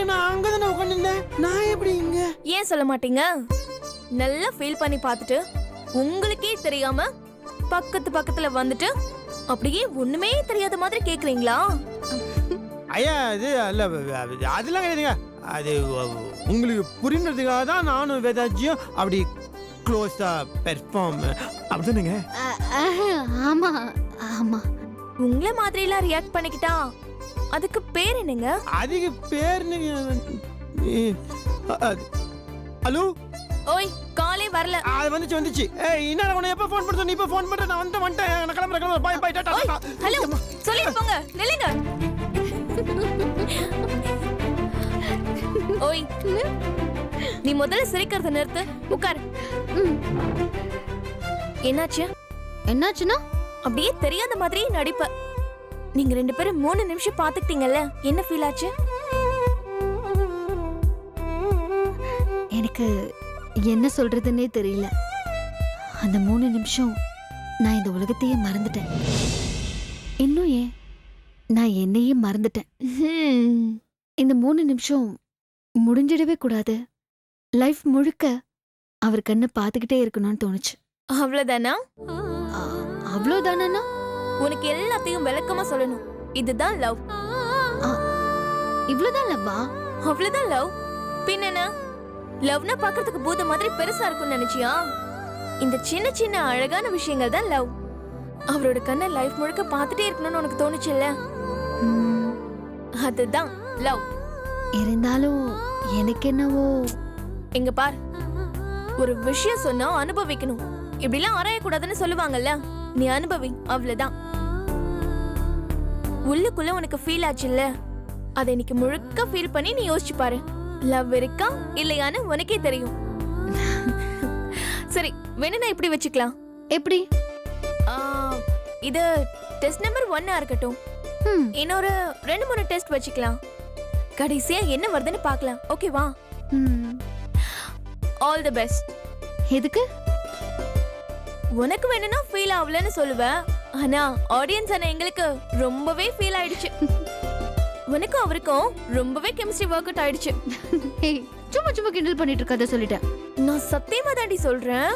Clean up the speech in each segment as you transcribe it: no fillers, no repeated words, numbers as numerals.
நான் அங்கதானே உட்காந்துருந்தேன். நான் எப்படி இங்க? ஏன் சொல்ல மாட்டீங்க? நல்லா ஃபீல் பண்ணி பார்த்துட்டு உங்களுக்கே தெரியாம பக்கத்துல வந்துட்டு அப்படியே ஒண்ணுமே தெரியாத மாதிரி கேக்குறீங்களா? ஐயா இது அல்ல, அதெல்லாம் கிடையாதுங்க. அது உங்களுக்கு புரியுறதுக்காக தான் நானும் வேதாஜியும் அப்படி க்ளோஸா பெர்ஃபார்ம் அப்படிதானுங்க. ஆமா ஆமா. உங்கள மாதிரி எல்லாம் ரியாக்ட் பண்ணிக்கிட்டா அதுக்கு பேர் என்னங்க? அதுக்கு பேர் ஹலோ. ஓய் காலே வரல. அது வந்துச்சு. ஏய் என்ன உன்னை எப்ப ஃபோன் பண்ணி? நீ இப்ப ஃபோன் பண்ற. நான் வந்துட்டேன். நான் கிளம்புறேன். By by Tata. ஹலோ சொல்லிட்டு போங்க. நில்லுங்க. ஓய் நீ முதல்ல சிரிக்கிறத நிறுத்து. உட்கார். என்னாச்சுன்னா அப்படியே தெரியாத மாதிரி நடிப்ப. நீங்க 2 பேரும் 3 நிமிஷம் பாத்துக்கிட்டீங்கல்ல, என்ன ஃபீல் ஆச்சு? எனக்கு என்ன சொல்றதுன்னே தெரியல. அந்த 3 நிமிஷம் நான் இந்த உலகத்தையே மறந்துட்டேன். இன்னும் ஏன் நான் என்னையே மறந்துட்டேன். இந்த 3 நிமிஷம் முடிஞ்சிடவே கூடாது. லைஃப் முழுக்க அவர் கண்ணை பார்த்துக்கிட்டே இருக்கணும்னு தோணுச்சு. அவ்வளவுதானா? அவ்வளவுதானா? உனக்கு எல்லாத்தையும் விளக்கமா சொல்லணும். இதுதான் லவ். இவ்வளவுதான் லவ்வா? அவ்வளவுதான் லவ். பின்ன லவ்னா பாக்குறதுக்கு பூத மாதிரி பெருசா இருக்கும்னு நினைச்சியா? இந்த சின்ன சின்ன அழகான விஷயங்கள் தான் லவ். அவரோட கண்ணை லைஃப் முழுக்க பார்த்துட்டே இருக்கணும்னு உனக்கு தோணுச்சுல்ல, அதுதான் லவ். இருந்தாலும் எனக்கு என்னவோ. எங்க பார், ஒரு விஷயம் சொன்னா அனுபவிக்கணும். இப்படிலாம் ஆராயக்கூடாதுன்னு சொல்லுவாங்கல்ல, நீ அனுபவி, அவ்வளவுதான். உள்ளுக்குள்ள உனக்கு ஃபீல் ஆச்சுல்ல, அதை இன்னைக்கு முழுக்க ஃபீல் பண்ணி நீ யோசிச்சு பாரு. லவ் இருக்கா இல்லையான்னு உனக்கே தெரியும். சரி, வேணும்னா இப்படி வச்சுக்கலாம். எப்படி? இது டெஸ்ட் நம்பர் 1 இருக்கட்டும். இன்னொரு 2-3 டெஸ்ட் வச்சுக்கலாம். கடைசியா என்ன வருதுன்னு பார்க்கலாம். ஓகேவா? All the best. எதுக்கு? உனக்கு வேணும்னா ஃபீல் ஆகலன்னு சொல்லுவேன். ஆனா ஆடியன்ஸ் ஆன எங்களுக்கு ரொம்பவே ஃபீல் ஆயிடுச்சு. உனக்கும் அவருக்கும் ரொம்பவே கெமிஸ்ட்ரி ஒர்க் அவுட் ஆயிடுச்சு. சும்மா சும்மா கிண்டல் பண்ணிட்டு இருக்காத சொல்லிட்டேன். நான் சத்தியமா தாண்டி சொல்றேன்.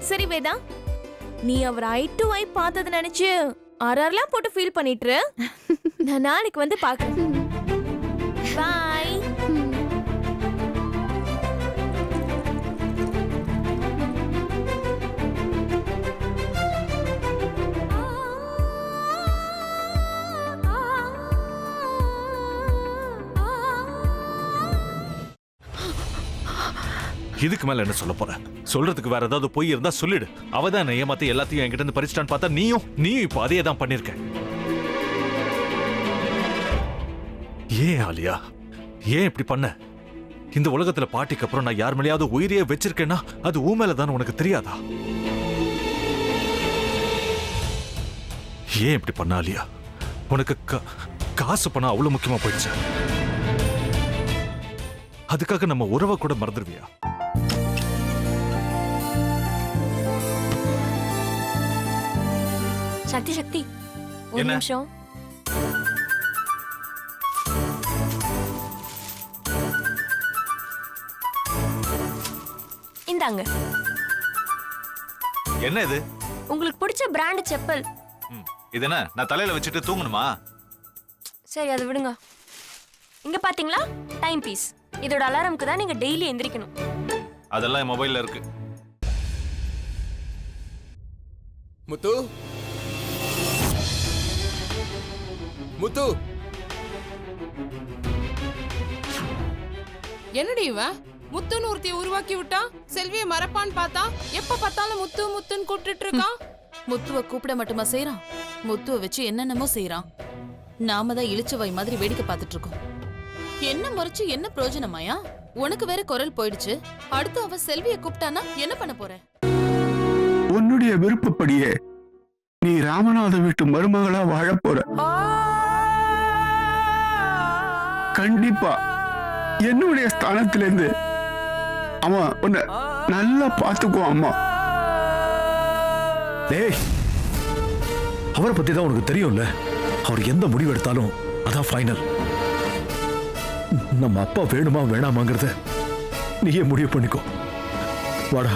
சரி வேதா, நீ அவர் ஐ டு ஐ பார்த்தது நினைச்சு ஆர்ஆர்லாம் போட்டு ஃபீல் பண்ணிட்டு நான் நாளைக்கு வந்து பார்க்கறேன். பை. இதுக்கு மேல என்ன சொல்ல போற? சொல்றதுக்கு வேற ஏதாவது போய் இருந்தா சொல்லிடு. அவதான் ஏமாத்தி எல்லாத்தையும் என்கிட்ட இருந்து பறிச்சிட்டான்னு பார்த்தா நீயும் இப்ப அதே தான் பண்ணிருக்க. ஏன் ஆலியா, ஏன் இப்படி பண்ண? இந்த உலகத்துல பாட்டிக்கு அப்புறம் நான் யார் மேலேயாவது உயிரையே வச்சிருக்கேன்னா அது ஊ மேலதான் உனக்கு தெரியாதா? ஏன் இப்படி பண்ண ஆலியா? உனக்கு காசு பணம் அவ்வளவு முக்கியமா போயிடுச்சு. அதுக்காக நம்ம உறவை கூட மறந்துடுவியா? சக்தி ஒரு நிமிஷம். இந்தாங்க. என்ன இது? உங்களுக்கு பிடிச்ச பிராண்ட் செப்பல். இது என்ன, நான் தலையில வச்சுட்டு தூங்கணுமா? சரி, அதை விடுங்க. இங்க பாத்தீங்களா, டைம் பீஸ். இதோட அலாரம்க்கு தான் நீங்க டெய்லி எந்திரிக்கணும். அதெல்லாம் என் மொபைல்ல இருக்கு. முத்து, முத்து, என்னடி இவன் முத்துன்னு ஒருத்தைய உருவாக்கி விட்டான். செல்வியை மறப்பான்னு பார்த்தா எப்ப பார்த்தாலும் முத்து முத்துன்னு கூப்பிட்டு இருக்கான். முத்துவ கூப்பிட மட்டுமா செய்யறான், முத்துவ வச்சு என்னென்னமோ செய்யறான். நாம தான் இளிச்சவாய் மாதிரி வேடிக்கை பார்த்துட்டு இருக்கோம். என்ன முறைச்சு என்ன பிரயோஜனமாயா? உனக்கு வேற குரல் போயிடுச்சு. அடுத்து அவ செல்வியை கூப்பிட்டானா என்ன பண்ண போற? உன்னுடைய விருப்பப்படியே நீ ராமநாத வீட்டு மருமகளா வாழ போற. கண்டிப்பா என்னுடைய ஸ்தானத்திலிருந்து அவன் உன்னை நல்லா பார்த்துக்குவான். அம்மா, டேய், அவரை பத்தி தான் உனக்கு தெரியும்ல. அவர் எந்த முடிவு எடுத்தாலும் அதான் ஃபைனல். நம்ம அப்பா வேணுமா வேணாமாங்கிறத நீயே முடிவு பண்ணிக்கோ. வாடா.